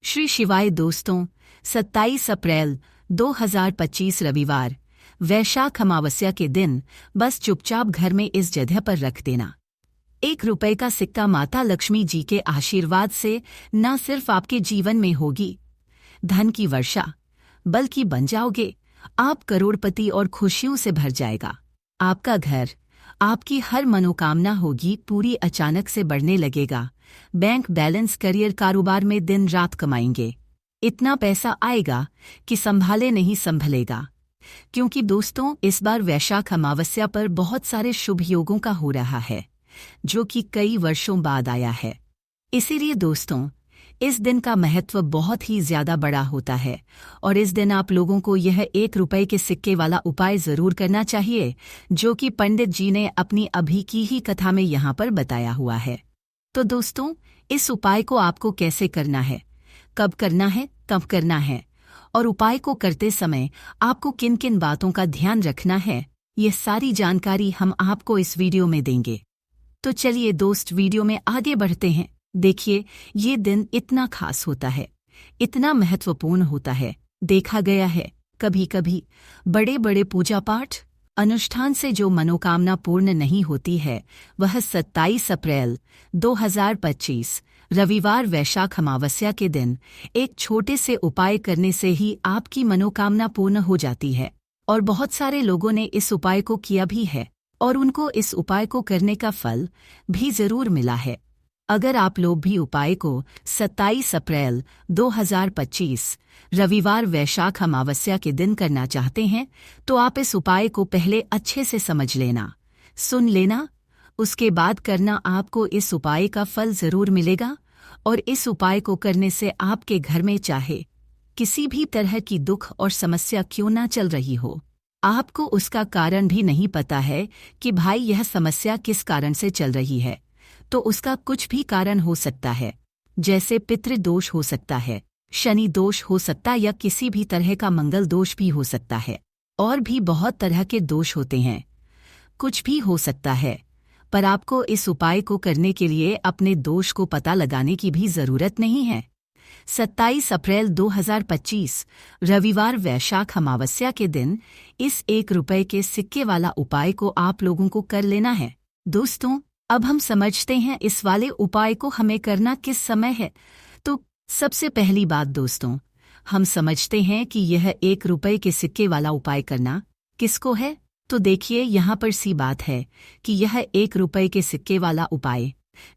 श्री शिवाय दोस्तों, 27 अप्रैल 2025 रविवार वैशाख अमावस्या के दिन बस चुपचाप घर में इस जगह पर रख देना। 1 रुपए का सिक्का माता लक्ष्मी जी के आशीर्वाद से न सिर्फ आपके जीवन में होगी धन की वर्षा, बल्कि बन जाओगे आप करोड़पति और खुशियों से भर जाएगा आपका घर। आपकी हर मनोकामना होगी पूरी, अचानक से बढ़ने लगेगा बैंक बैलेंस, करियर, कारोबार में दिन रात कमाएंगे। इतना पैसा आएगा कि संभाले नहीं संभलेगा। क्योंकि दोस्तों, इस बार वैशाख अमावस्या पर बहुत सारे शुभ योगों का हो रहा है, जो कि कई वर्षों बाद आया है। इसीलिए दोस्तों, इस दिन का महत्व बहुत ही ज्यादा बड़ा होता है और इस दिन आप लोगों को यह 1 रुपए के सिक्के वाला उपाय जरूर करना चाहिए, जो कि पंडित जी ने अपनी अभी की ही कथा में यहाँ पर बताया हुआ है। तो दोस्तों, इस उपाय को आपको कैसे करना है, कब करना है, कब करना है और उपाय को करते समय आपको किन किन बातों का ध्यान रखना है, ये सारी जानकारी हम आपको इस वीडियो में देंगे। तो चलिए दोस्त, वीडियो में आगे बढ़ते हैं। देखिए, ये दिन इतना खास होता है, इतना महत्वपूर्ण होता है। देखा गया है कभी कभी बड़े बड़े पूजा पाठ अनुष्ठान से जो मनोकामना पूर्ण नहीं होती है, वह 27 अप्रैल 2025 रविवार वैशाख अमावस्या के दिन एक छोटे से उपाय करने से ही आपकी मनोकामना पूर्ण हो जाती है। और बहुत सारे लोगों ने इस उपाय को किया भी है और उनको इस उपाय को करने का फल भी जरूर मिला है। अगर आप लोग भी उपाय को 27 अप्रैल 2025 रविवार वैशाख अमावस्या के दिन करना चाहते हैं, तो आप इस उपाय को पहले अच्छे से समझ लेना, सुन लेना, उसके बाद करना। आपको इस उपाय का फल जरूर मिलेगा और इस उपाय को करने से आपके घर में चाहे किसी भी तरह की दुख और समस्या क्यों ना चल रही हो, आपको उसका कारण भी नहीं पता है कि भाई यह समस्या किस कारण से चल रही है, तो उसका कुछ भी कारण हो सकता है। जैसे पितृदोष हो सकता है, शनि दोष हो सकता है, या किसी भी तरह का मंगल दोष भी हो सकता है। और भी बहुत तरह के दोष होते हैं, कुछ भी हो सकता है। पर आपको इस उपाय को करने के लिए अपने दोष को पता लगाने की भी जरूरत नहीं है। 27 अप्रैल 2025 रविवार वैशाख अमावस्या के दिन इस 1 रुपए के सिक्के वाला उपाय को आप लोगों को कर लेना है। दोस्तों, अब हम समझते हैं इस वाले उपाय को हमें करना किस समय है। तो सबसे पहली बात दोस्तों, हम समझते हैं कि यह 1 रुपए के सिक्के वाला उपाय करना किसको है। तो देखिए, यहाँ पर सी बात है कि यह 1 रुपए के सिक्के वाला उपाय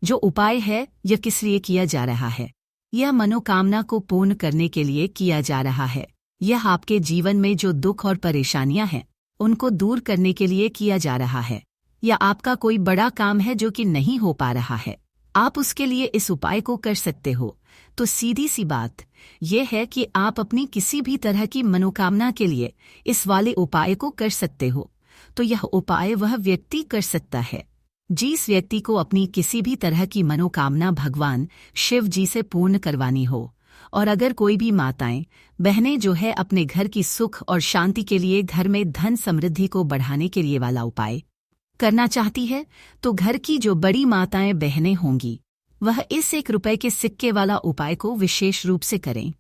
जो उपाय है, यह किस लिए किया जा रहा है। यह मनोकामना को पूर्ण करने के लिए किया जा रहा है। यह आपके जीवन में जो दुख और परेशानियां हैं, उनको दूर करने के लिए किया जा रहा है। या आपका कोई बड़ा काम है जो कि नहीं हो पा रहा है, आप उसके लिए इस उपाय को कर सकते हो। तो सीधी सी बात यह है कि आप अपनी किसी भी तरह की मनोकामना के लिए इस वाले उपाय को कर सकते हो। तो यह उपाय वह व्यक्ति कर सकता है जिस व्यक्ति को अपनी किसी भी तरह की मनोकामना भगवान शिव जी से पूर्ण करवानी हो। और अगर कोई भी माताएं बहनें जो है अपने घर की सुख और शांति के लिए, घर में धन समृद्धि को बढ़ाने के लिए वाला उपाय करना चाहती है, तो घर की जो बड़ी माताएं बहनें होंगी, वह इस 1 रुपए के सिक्के वाला उपाय को विशेष रूप से करें।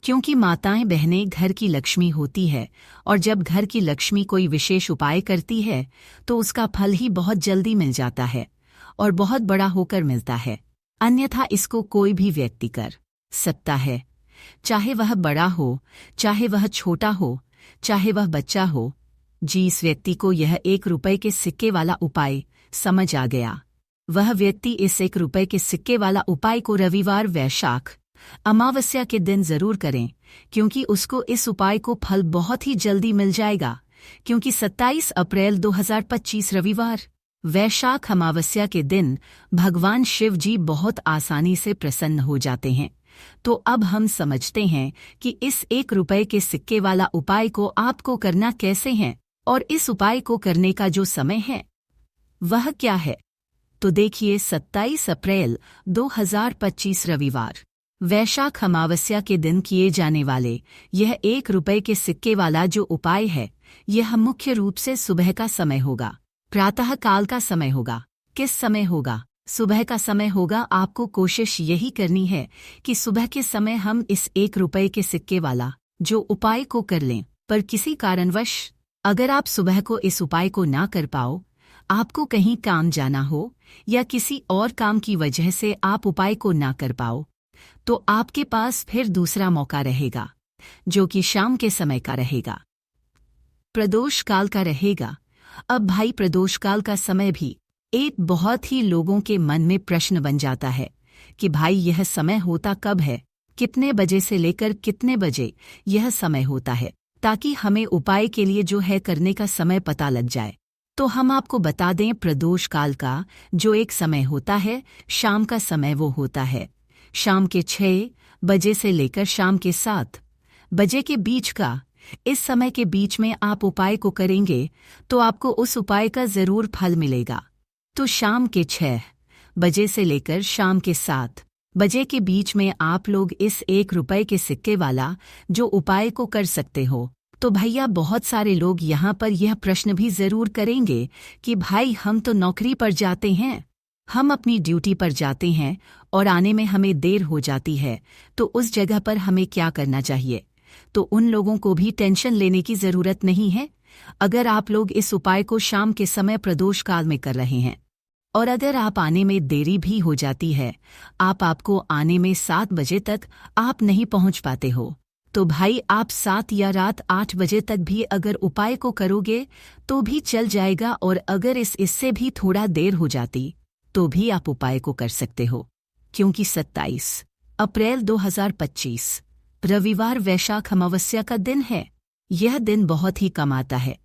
क्योंकि माताएं बहनें घर की लक्ष्मी होती है और जब घर की लक्ष्मी कोई विशेष उपाय करती है, तो उसका फल ही बहुत जल्दी मिल जाता है और बहुत बड़ा होकर मिलता है। अन्यथा इसको कोई भी व्यक्ति कर सकता है, चाहे वह बड़ा हो, चाहे वह छोटा हो, चाहे वह बच्चा हो। जिस व्यक्ति को यह 1 रुपए के सिक्के वाला उपाय समझ आ गया, वह व्यक्ति इस 1 रुपए के सिक्के वाला उपाय को रविवार वैशाख अमावस्या के दिन जरूर करें, क्योंकि उसको इस उपाय को फल बहुत ही जल्दी मिल जाएगा। क्योंकि 27 अप्रैल 2025 रविवार वैशाख अमावस्या के दिन भगवान शिव जी बहुत आसानी से प्रसन्न हो जाते हैं। तो अब हम समझते हैं कि इस 1 रुपए के सिक्के वाला उपाय को आपको करना कैसे है और इस उपाय को करने का जो समय है वह क्या है। तो देखिए, 27 अप्रैल 2025 रविवार वैशाख अमावस्या के दिन किए जाने वाले यह 1 रुपए के सिक्के वाला जो उपाय है, यह मुख्य रूप से सुबह का समय होगा, प्रातः काल का समय होगा। किस समय होगा? सुबह का समय होगा। आपको कोशिश यही करनी है कि सुबह के समय हम इस 1 रुपए के सिक्के वाला जो उपाय को कर लें। पर किसी कारणवश अगर आप सुबह को इस उपाय को ना कर पाओ, आपको कहीं काम जाना हो या किसी और काम की वजह से आप उपाय को ना कर पाओ, तो आपके पास फिर दूसरा मौका रहेगा, जो कि शाम के समय का रहेगा, प्रदोष काल का रहेगा। अब भाई, प्रदोष काल का समय भी एक बहुत ही लोगों के मन में प्रश्न बन जाता है कि भाई यह समय होता कब है, कितने बजे से लेकर कितने बजे यह समय होता है, ताकि हमें उपाय के लिए जो है करने का समय पता लग जाए। तो हम आपको बता दें, प्रदोष काल का जो एक समय होता है, शाम का समय वो होता है शाम के 6 बजे से लेकर शाम के 7 बजे के बीच का। इस समय के बीच में आप उपाय को करेंगे तो आपको उस उपाय का ज़रूर फल मिलेगा। तो शाम के 6 बजे से लेकर शाम के 7 बजे के बीच में आप लोग इस 1 रुपए के सिक्के वाला जो उपाय को कर सकते हो। तो भैया, बहुत सारे लोग यहाँ पर यह प्रश्न भी ज़रूर करेंगे कि भाई हम तो नौकरी पर जाते हैं, हम अपनी ड्यूटी पर जाते हैं और आने में हमें देर हो जाती है, तो उस जगह पर हमें क्या करना चाहिए। तो उन लोगों को भी टेंशन लेने की ज़रूरत नहीं है। अगर आप लोग इस उपाय को शाम के समय प्रदोष काल में कर रहे हैं और अगर आप आने में देरी भी हो जाती है, आपको आने में 7 बजे तक आप नहीं पहुंच पाते हो, तो भाई आप 7 या रात 8 बजे तक भी अगर उपाय को करोगे तो भी चल जाएगा। और अगर इससे भी थोड़ा देर हो जाती तो भी आप उपाय को कर सकते हो, क्योंकि 27 अप्रैल 2025 रविवार वैशाख अमावस्या का दिन है। यह दिन बहुत ही कम आता है।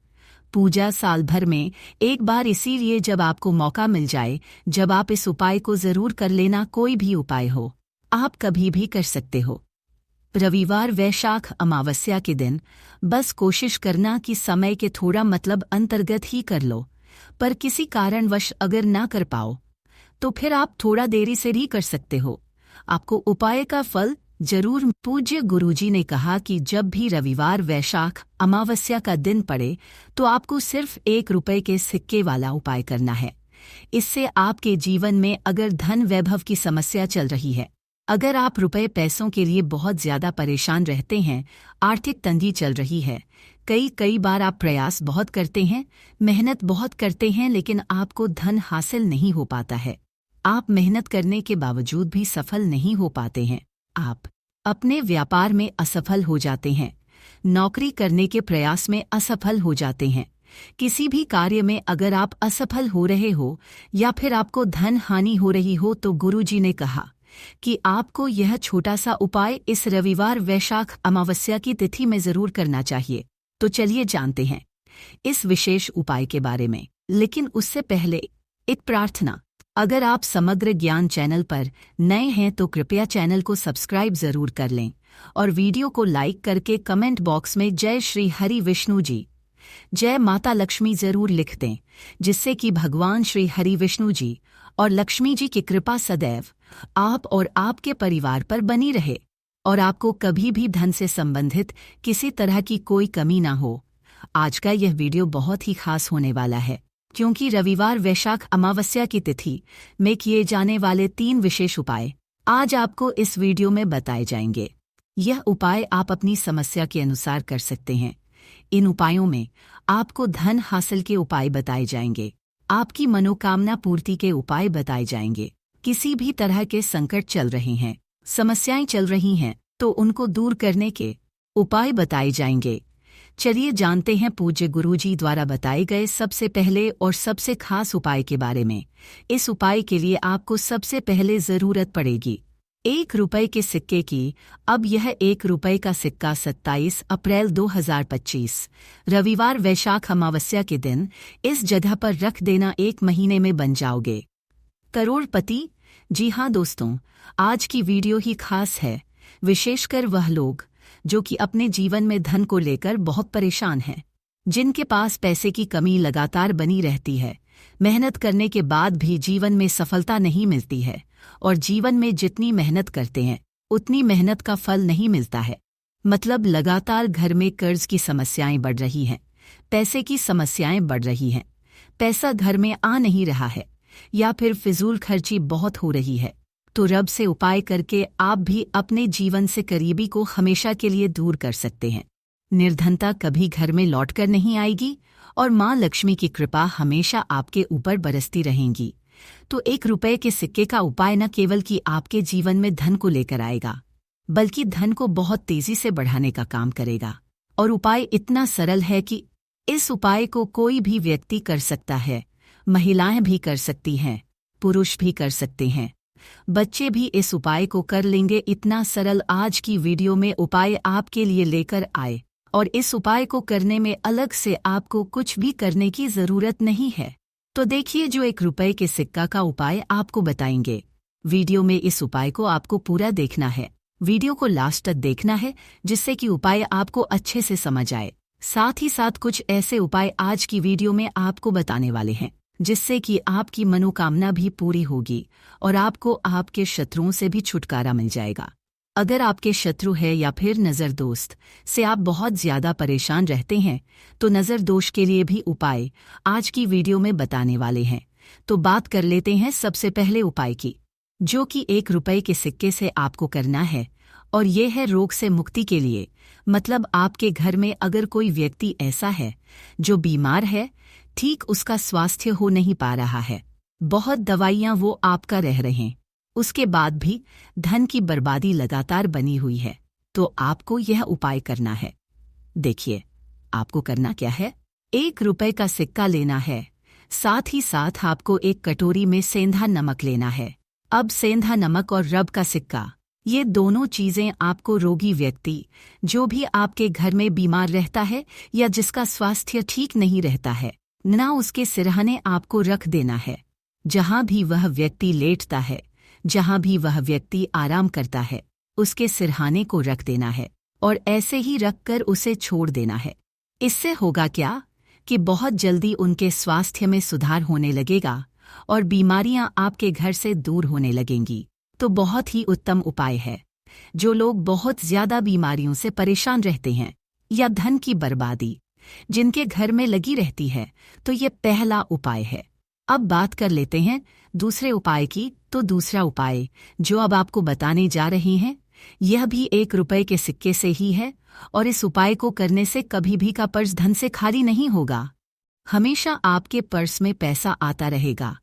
पूजा साल भर में एक बार, इसीलिए जब आपको मौका मिल जाए, जब आप इस उपाय को ज़रूर कर लेना। कोई भी उपाय हो, आप कभी भी कर सकते हो। रविवार वैशाख अमावस्या के दिन बस कोशिश करना कि समय के थोड़ा अंतर्गत ही कर लो। पर किसी कारणवश अगर ना कर पाओ तो फिर आप थोड़ा देरी से ही कर सकते हो। आपको उपाय का फल जरूर। पूज्य गुरुजी ने कहा कि जब भी रविवार वैशाख अमावस्या का दिन पड़े तो आपको सिर्फ 1 रुपए के सिक्के वाला उपाय करना है। इससे आपके जीवन में अगर धन वैभव की समस्या चल रही है, अगर आप रुपए पैसों के लिए बहुत ज्यादा परेशान रहते हैं, आर्थिक तंगी चल रही है, कई बार आप प्रयास बहुत करते हैं, मेहनत बहुत करते हैं, लेकिन आपको धन हासिल नहीं हो पाता है, आप मेहनत करने के बावजूद भी सफल नहीं हो पाते हैं, आप अपने व्यापार में असफल हो जाते हैं, नौकरी करने के प्रयास में असफल हो जाते हैं, किसी भी कार्य में अगर आप असफल हो रहे हो या फिर आपको धन हानि हो रही हो, तो गुरुजी ने कहा कि आपको यह छोटा सा उपाय इस रविवार वैशाख अमावस्या की तिथि में जरूर करना चाहिए। तो चलिए जानते हैं इस विशेष उपाय के बारे में। लेकिन उससे पहले एक प्रार्थना, अगर आप समग्र ज्ञान चैनल पर नए हैं तो कृपया चैनल को सब्सक्राइब जरूर कर लें और वीडियो को लाइक करके कमेंट बॉक्स में जय श्री हरि विष्णु जी, जय माता लक्ष्मी जरूर लिख दें, जिससे कि भगवान श्री हरि विष्णु जी और लक्ष्मी जी की कृपा सदैव आप और आपके परिवार पर बनी रहे और आपको कभी भी धन से संबंधित किसी तरह की कोई कमी ना हो। आज का यह वीडियो बहुत ही खास होने वाला है, क्योंकि रविवार वैशाख अमावस्या की तिथि में किए जाने वाले 3 विशेष उपाय आज आपको इस वीडियो में बताए जाएंगे। यह उपाय आप अपनी समस्या के अनुसार कर सकते हैं। इन उपायों में आपको धन हासिल के उपाय बताए जाएंगे, आपकी मनोकामना पूर्ति के उपाय बताए जाएंगे, किसी भी तरह के संकट चल रहे हैं, समस्याएं चल रही हैं तो उनको दूर करने के उपाय बताए जाएंगे। चलिए जानते हैं पूज्य गुरुजी द्वारा बताए गए सबसे पहले और सबसे खास उपाय के बारे में। इस उपाय के लिए आपको सबसे पहले ज़रूरत पड़ेगी 1 रुपए के सिक्के की। अब यह 1 रुपए का सिक्का 27 अप्रैल 2025 रविवार वैशाख अमावस्या के दिन इस जगह पर रख देना, 1 महीने में बन जाओगे करोड़पति। जी हाँ दोस्तों, आज की वीडियो ही खास है, विशेषकर वह लोग जो कि अपने जीवन में धन को लेकर बहुत परेशान हैं, जिनके पास पैसे की कमी लगातार बनी रहती है, मेहनत करने के बाद भी जीवन में सफलता नहीं मिलती है और जीवन में जितनी मेहनत करते हैं उतनी मेहनत का फल नहीं मिलता है। मतलब लगातार घर में कर्ज की समस्याएं बढ़ रही हैं, पैसे की समस्याएं बढ़ रही हैं, पैसा घर में आ नहीं रहा है, या फिर फिजूल खर्ची बहुत हो रही है, तो रब से उपाय करके आप भी अपने जीवन से करीबी को हमेशा के लिए दूर कर सकते हैं। निर्धनता कभी घर में लौटकर नहीं आएगी और माँ लक्ष्मी की कृपा हमेशा आपके ऊपर बरसती रहेगी। तो 1 रुपए के सिक्के का उपाय न केवल कि आपके जीवन में धन को लेकर आएगा, बल्कि धन को बहुत तेजी से बढ़ाने का काम करेगा। और उपाय इतना सरल है कि इस उपाय को कोई भी व्यक्ति कर सकता है, महिलाएं भी कर सकती हैं, पुरुष भी कर सकते हैं, बच्चे भी इस उपाय को कर लेंगे। इतना सरल आज की वीडियो में उपाय आपके लिए लेकर आए, और इस उपाय को करने में अलग से आपको कुछ भी करने की जरूरत नहीं है। तो देखिए जो 1 रुपए के सिक्का का उपाय आपको बताएंगे। वीडियो में इस उपाय को आपको पूरा देखना है, वीडियो को लास्ट तक देखना है, जिससे कि उपाय आपको अच्छे से समझ आए। साथ ही साथ कुछ ऐसे उपाय आज की वीडियो में आपको बताने वाले हैं, जिससे कि आपकी मनोकामना भी पूरी होगी और आपको आपके शत्रुओं से भी छुटकारा मिल जाएगा। अगर आपके शत्रु है या फिर नज़र दोस्त से आप बहुत ज़्यादा परेशान रहते हैं, तो नज़र दोष के लिए भी उपाय आज की वीडियो में बताने वाले हैं। तो बात कर लेते हैं सबसे पहले उपाय की, जो कि 1 रुपए के सिक्के से आपको करना है, और ये है रोग से मुक्ति के लिए। मतलब आपके घर में अगर कोई व्यक्ति ऐसा है जो बीमार है, ठीक उसका स्वास्थ्य हो नहीं पा रहा है, बहुत दवाइयाँ वो आपका रह रहे हैं, उसके बाद भी धन की बर्बादी लगातार बनी हुई है, तो आपको यह उपाय करना है। देखिए आपको करना क्या है। 1 रुपए का सिक्का लेना है, साथ ही साथ आपको एक कटोरी में सेंधा नमक लेना है। अब सेंधा नमक और रब का सिक्का, ये दोनों चीजें आपको रोगी व्यक्ति, जो भी आपके घर में बीमार रहता है या जिसका स्वास्थ्य ठीक नहीं रहता है, ना उसके सिरहाने आपको रख देना है। जहां भी वह व्यक्ति लेटता है, जहां भी वह व्यक्ति आराम करता है, उसके सिरहाने को रख देना है और ऐसे ही रखकर उसे छोड़ देना है। इससे होगा क्या कि बहुत जल्दी उनके स्वास्थ्य में सुधार होने लगेगा और बीमारियां आपके घर से दूर होने लगेंगी। तो बहुत ही उत्तम उपाय है। जो लोग बहुत ज्यादा बीमारियों से परेशान रहते हैं या धन की बर्बादी जिनके घर में लगी रहती है, तो ये पहला उपाय है। अब बात कर लेते हैं दूसरे उपाय की। तो दूसरा उपाय जो अब आपको बताने जा रही हैं, यह भी 1 रुपए के सिक्के से ही है, और इस उपाय को करने से कभी भी का पर्स धन से खाली नहीं होगा। हमेशा आपके पर्स में पैसा आता रहेगा,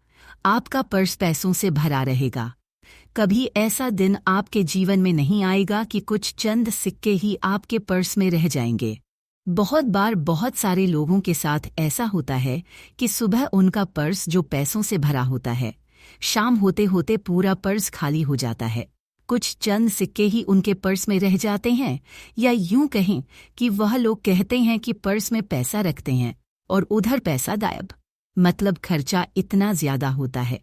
आपका पर्स पैसों से भरा रहेगा। कभी ऐसा दिन आपके जीवन में नहीं आएगा कि कुछ चंद सिक्के ही आपके पर्स में रह जाएंगे। बहुत बार बहुत सारे लोगों के साथ ऐसा होता है कि सुबह उनका पर्स जो पैसों से भरा होता है, शाम होते होते पूरा पर्स खाली हो जाता है। कुछ चंद सिक्के ही उनके पर्स में रह जाते हैं, या यूं कहें कि वह लोग कहते हैं कि पर्स में पैसा रखते हैं और उधर पैसा गायब। मतलब खर्चा इतना ज्यादा होता है,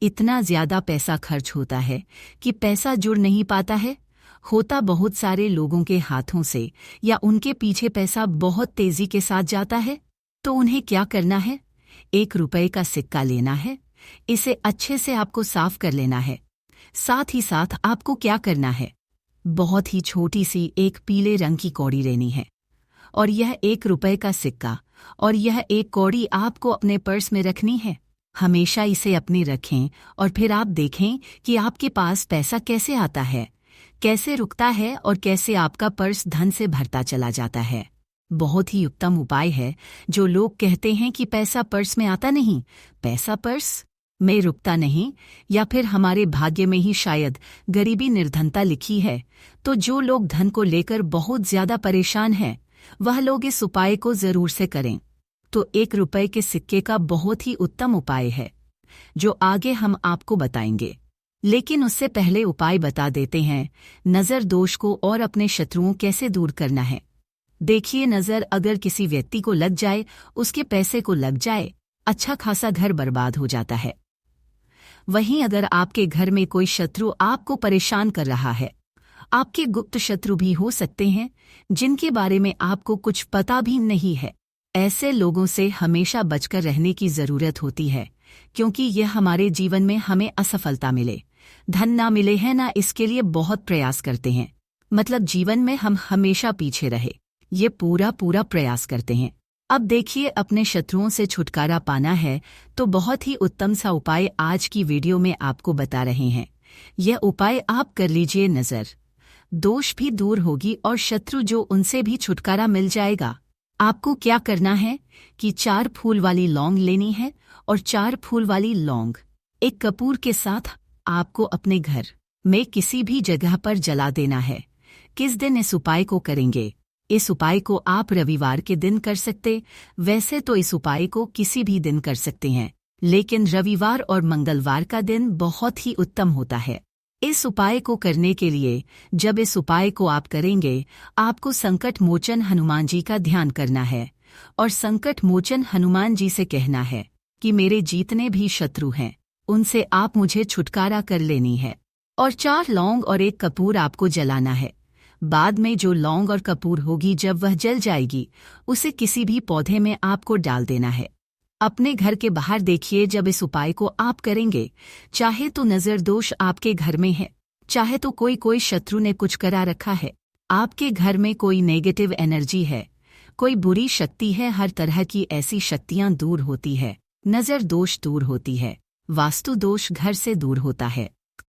इतना ज्यादा पैसा खर्च होता है कि पैसा जुड़ नहीं पाता है। होता बहुत सारे लोगों के हाथों से या उनके पीछे पैसा बहुत तेजी के साथ जाता है। तो उन्हें क्या करना है, 1 रुपए का सिक्का लेना है, इसे अच्छे से आपको साफ कर लेना है। साथ ही साथ आपको क्या करना है, बहुत ही छोटी सी एक पीले रंग की कौड़ी लेनी है, और यह 1 रुपए का सिक्का और यह एक कौड़ी आपको अपने पर्स में रखनी है। हमेशा इसे अपने रखें और फिर आप देखें कि आपके पास पैसा कैसे आता है, कैसे रुकता है और कैसे आपका पर्स धन से भरता चला जाता है। बहुत ही उत्तम उपाय है। जो लोग कहते हैं कि पैसा पर्स में आता नहीं, पैसा पर्स में रुकता नहीं, या फिर हमारे भाग्य में ही शायद गरीबी निर्धनता लिखी है, तो जो लोग धन को लेकर बहुत ज्यादा परेशान हैं, वह लोग इस उपाय को जरूर से करें। तो 1 रुपए के सिक्के का बहुत ही उत्तम उपाय है, जो आगे हम आपको बताएंगे। लेकिन उससे पहले उपाय बता देते हैं, नज़र दोष को और अपने शत्रुओं कैसे दूर करना है। देखिए, नज़र अगर किसी व्यक्ति को लग जाए, उसके पैसे को लग जाए, अच्छा खासा घर बर्बाद हो जाता है। वहीं अगर आपके घर में कोई शत्रु आपको परेशान कर रहा है, आपके गुप्त शत्रु भी हो सकते हैं जिनके बारे में आपको कुछ पता भी नहीं है, ऐसे लोगों से हमेशा बचकर रहने की जरूरत होती है, क्योंकि यह हमारे जीवन में हमें असफलता मिले, धन ना मिले है ना, इसके लिए बहुत प्रयास करते हैं। मतलब जीवन में हम हमेशा पीछे रहे, ये पूरा प्रयास करते हैं। अब देखिए, अपने शत्रुओं से छुटकारा पाना है तो बहुत ही उत्तम सा उपाय आज की वीडियो में आपको बता रहे हैं। यह उपाय आप कर लीजिए, नजर दोष भी दूर होगी और शत्रु जो उनसे भी छुटकारा मिल जाएगा। आपको क्या करना है कि 4 फूल वाली लौंग लेनी है और 4 फूल वाली लौंग एक कपूर के साथ आपको अपने घर में किसी भी जगह पर जला देना है। किस दिन इस उपाय को करेंगे? इस उपाय को आप रविवार के दिन कर सकते, वैसे तो इस उपाय को किसी भी दिन कर सकते हैं, लेकिन रविवार और मंगलवार का दिन बहुत ही उत्तम होता है। इस उपाय को करने के लिए जब इस उपाय को आप करेंगे, आपको संकट मोचन हनुमान जी का ध्यान करना है और संकट मोचन हनुमान जी से कहना है कि मेरे जितने भी शत्रु हैं उनसे आप मुझे छुटकारा कर लेनी है। और 4 लौंग और 1 कपूर आपको जलाना है। बाद में जो लौंग और कपूर होगी, जब वह जल जाएगी, उसे किसी भी पौधे में आपको डाल देना है। अपने घर के बाहर देखिए, जब इस उपाय को आप करेंगे, चाहे तो नजर दोष आपके घर में है, चाहे तो कोई शत्रु ने कुछ करा रखा है, आपके घर में कोई नेगेटिव एनर्जी है, कोई बुरी शक्ति है, हर तरह की ऐसी शक्तियां दूर होती है। नजर दोष दूर होती है, वास्तु दोष घर से दूर होता है।